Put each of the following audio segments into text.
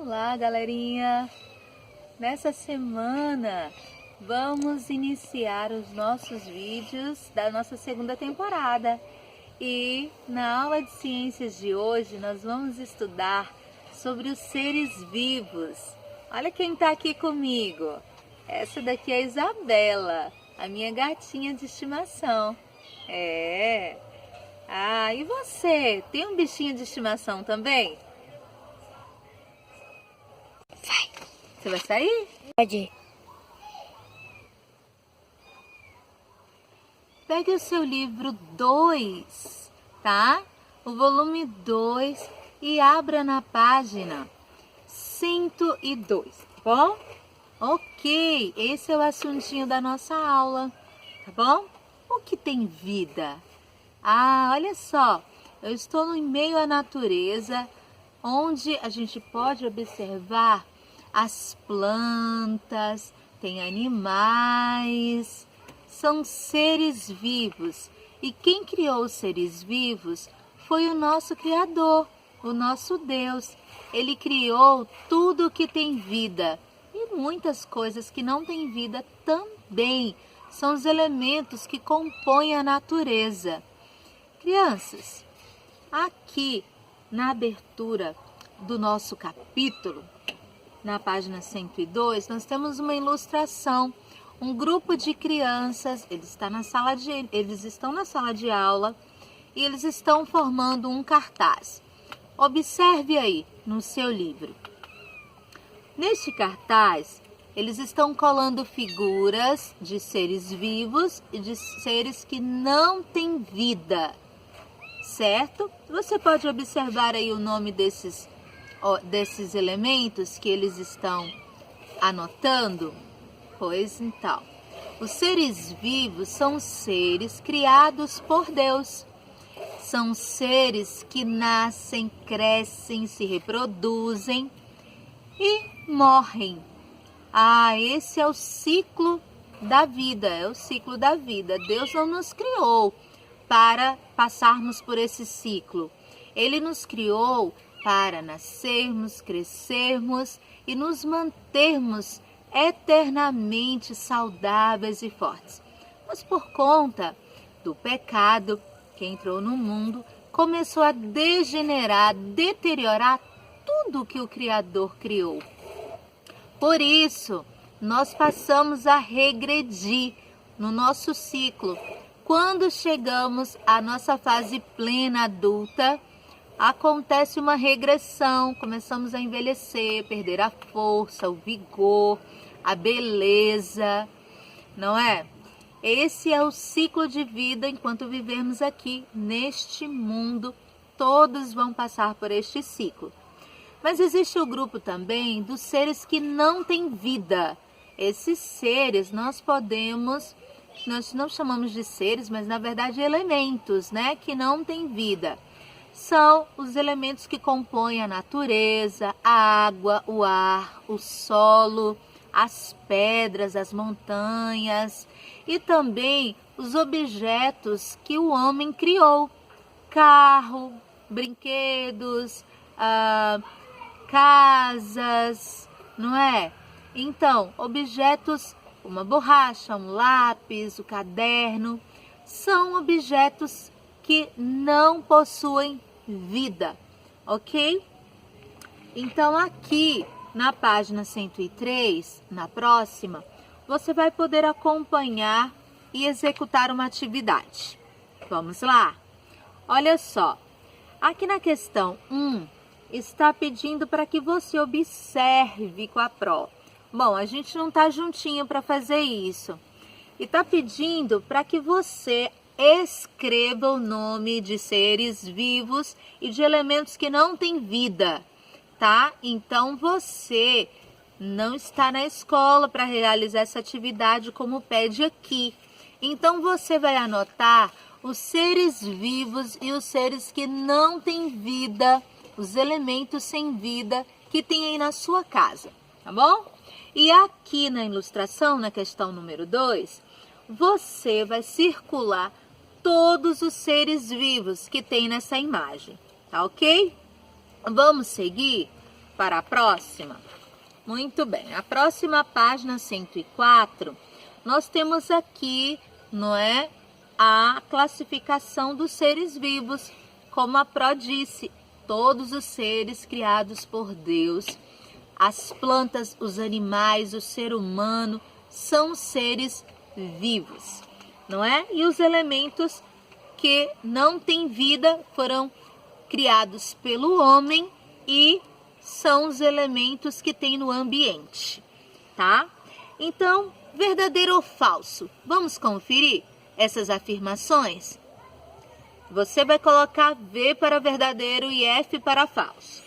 Olá, galerinha! Nessa semana vamos iniciar os nossos vídeos da nossa segunda temporada. E na aula de ciências de hoje nós vamos estudar sobre os seres vivos. Olha quem está aqui comigo. Essa daqui é a Isabela, a minha gatinha de estimação. E você? Tem um bichinho de estimação também? Você vai sair? Pode. Pegue o seu livro 2, tá? O volume 2 e abra na página 102, tá bom? Ok, esse é o assuntinho da nossa aula, tá bom? O que tem vida? Olha só, eu estou em meio à natureza, onde a gente pode observar as plantas, tem animais, são seres vivos. E quem criou os seres vivos foi o nosso Criador, o nosso Deus. Ele criou tudo que tem vida e muitas coisas que não têm vida também. São os elementos que compõem a natureza. Crianças, aqui na abertura do nosso capítulo, na página 102, nós temos uma ilustração. Um grupo de crianças, eles estão na sala de aula e eles estão formando um cartaz. Observe aí no seu livro. Neste cartaz, eles estão colando figuras de seres vivos e de seres que não têm vida, certo? Você pode observar aí o nome desses elementos que eles estão anotando? Pois então, os seres vivos são seres criados por Deus. São seres que nascem, crescem, se reproduzem e morrem. Esse é o ciclo da vida, Deus não nos criou para passarmos por esse ciclo. Ele nos criou para nascermos, crescermos e nos mantermos eternamente saudáveis e fortes. Mas por conta do pecado que entrou no mundo, começou a degenerar, deteriorar tudo que o Criador criou. Por isso, nós passamos a regredir no nosso ciclo. Quando chegamos à nossa fase plena adulta, acontece uma regressão, começamos a envelhecer, perder a força, o vigor, a beleza, não é? Esse é o ciclo de vida enquanto vivemos aqui neste mundo, todos vão passar por este ciclo. Mas existe o grupo também dos seres que não têm vida. Esses seres nós não chamamos de seres, mas na verdade elementos, né, que não têm vida. São os elementos que compõem a natureza, a água, o ar, o solo, as pedras, as montanhas e também os objetos que o homem criou. Carro, brinquedos, casas, não é? Então, objetos, uma borracha, um lápis, o caderno, são objetos que não possuem vida, ok? Então aqui na página 103, na próxima, você vai poder acompanhar e executar uma atividade. Vamos lá? Olha só, aqui na questão 1, está pedindo para que você observe com a Pro. Bom, a gente não está juntinho para fazer isso. E está pedindo para que você escreva o nome de seres vivos e de elementos que não têm vida, tá? Então você não está na escola para realizar essa atividade como pede aqui. Então você vai anotar os seres vivos e os seres que não têm vida, os elementos sem vida que tem aí na sua casa, tá bom? E aqui na ilustração, na questão número 2, você vai circular todos os seres vivos que tem nessa imagem, tá ok? Vamos seguir? para a próxima? Muito bem, a próxima página 104, nós temos aqui, não é, a classificação dos seres vivos. Como a Pró disse, todos os seres criados por Deus, as plantas, os animais, o ser humano, são seres vivos, não é? E os elementos que não têm vida foram criados pelo homem e são os elementos que tem no ambiente, tá? Então, verdadeiro ou falso? Vamos conferir essas afirmações? Você vai colocar V para verdadeiro e F para falso.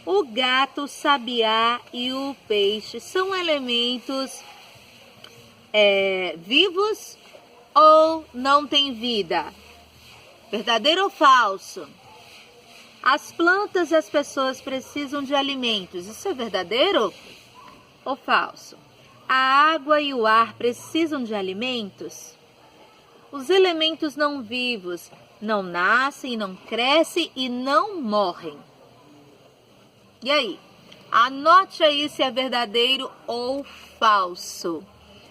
O gato, o sabiá e o peixe são elementos vivos ou não têm vida? Verdadeiro ou falso? As plantas e as pessoas precisam de alimentos. Isso é verdadeiro ou falso? A água e o ar precisam de alimentos? Os elementos não vivos não nascem, não crescem e não morrem. E aí? Anote aí se é verdadeiro ou falso.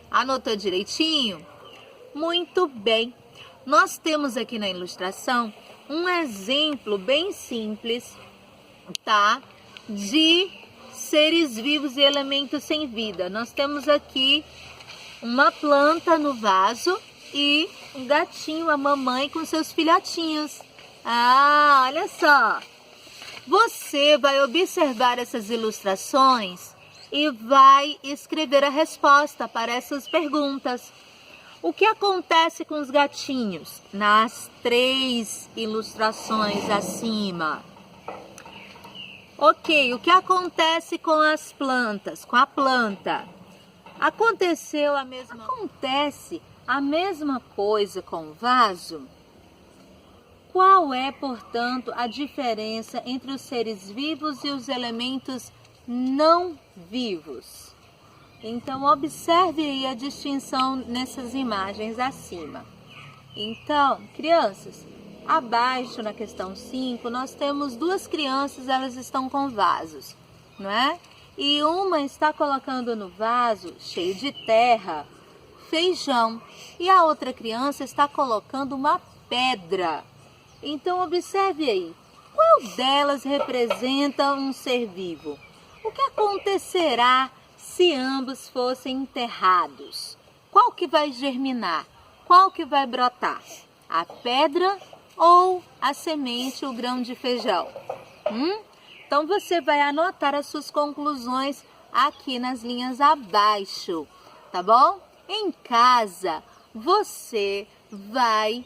Anotou direitinho? Muito bem. Nós temos aqui na ilustração um exemplo bem simples, tá? De seres vivos e elementos sem vida. Nós temos aqui uma planta no vaso e um gatinho, a mamãe com seus filhotinhos. Ah, olha só. Você vai observar essas ilustrações e vai escrever a resposta para essas perguntas. O que acontece com os gatinhos nas 3 ilustrações acima? Ok, o que acontece com as plantas, com a planta? Acontece a mesma coisa com o vaso? Qual é, portanto, a diferença entre os seres vivos e os elementos não vivos? Então, observe aí a distinção nessas imagens acima. Então, crianças, abaixo na questão 5, nós temos 2 crianças, elas estão com vasos, não é? E uma está colocando no vaso, cheio de terra, feijão. E a outra criança está colocando uma pedra. Então, observe aí, qual delas representa um ser vivo? O que acontecerá se ambos fossem enterrados? Qual que vai germinar? Qual que vai brotar? A pedra ou a semente, o grão de feijão? Então, você vai anotar as suas conclusões aqui nas linhas abaixo, tá bom? Em casa, você vai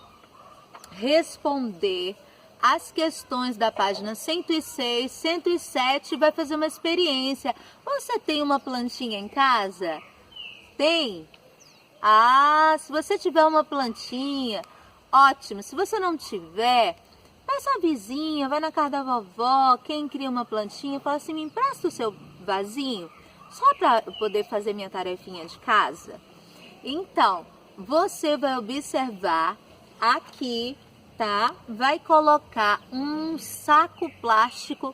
responder as questões da página 106, 107, vai fazer uma experiência. Você tem uma plantinha em casa? Tem? Ah, se você tiver uma plantinha, ótimo. Se você não tiver, peça a vizinha, vai na casa da vovó, quem cria uma plantinha, fala assim, me empresta o seu vasinho, só para poder fazer minha tarefinha de casa. Então, você vai observar aqui, tá? Vai colocar um saco plástico,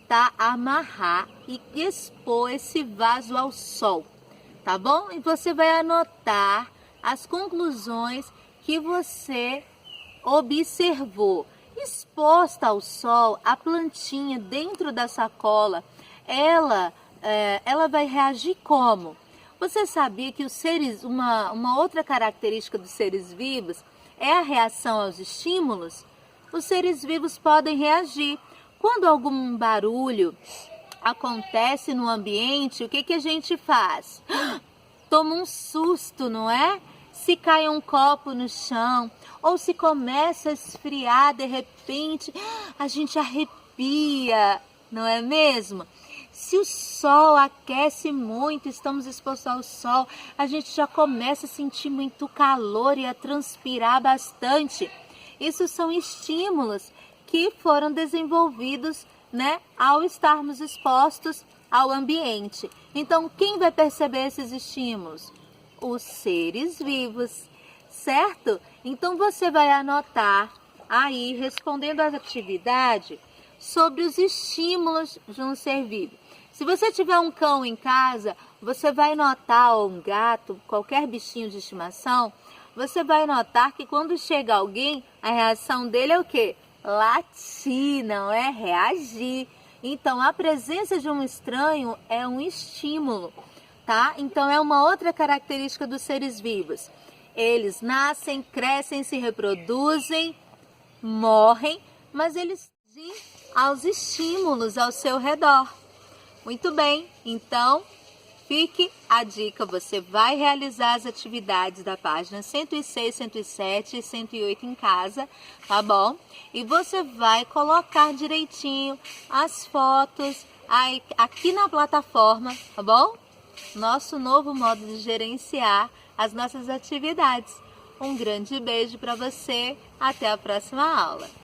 tá? Amarrar e expor esse vaso ao sol, tá bom? E você vai anotar as conclusões que você observou. Exposta ao sol, a plantinha dentro da sacola, ela vai reagir como? Você sabia que os seres, uma outra característica dos seres vivos é a reação aos estímulos? Os seres vivos podem reagir. Quando algum barulho acontece no ambiente, o que a gente faz? Toma um susto, não é? Se cai um copo no chão, ou se começa a esfriar de repente, a gente arrepia, não é mesmo? Se o sol aquece muito, estamos expostos ao sol, a gente já começa a sentir muito calor e a transpirar bastante. Isso são estímulos que foram desenvolvidos, né, ao estarmos expostos ao ambiente. Então, quem vai perceber esses estímulos? Os seres vivos, certo? Então, você vai anotar aí, respondendo às atividades, sobre os estímulos de um ser vivo. Se você tiver um cão em casa, você vai notar, ou um gato, qualquer bichinho de estimação, você vai notar que quando chega alguém, a reação dele é o quê? Latir, não é? Reagir. Então, a presença de um estranho é um estímulo, tá? Então, é uma outra característica dos seres vivos. Eles nascem, crescem, se reproduzem, morrem, mas eles reagem aos estímulos ao seu redor. Muito bem, então fique a dica, você vai realizar as atividades da página 106, 107 e 108 em casa, tá bom? E você vai colocar direitinho as fotos aí, aqui na plataforma, tá bom? Nosso novo modo de gerenciar as nossas atividades. Um grande beijo para você, até a próxima aula!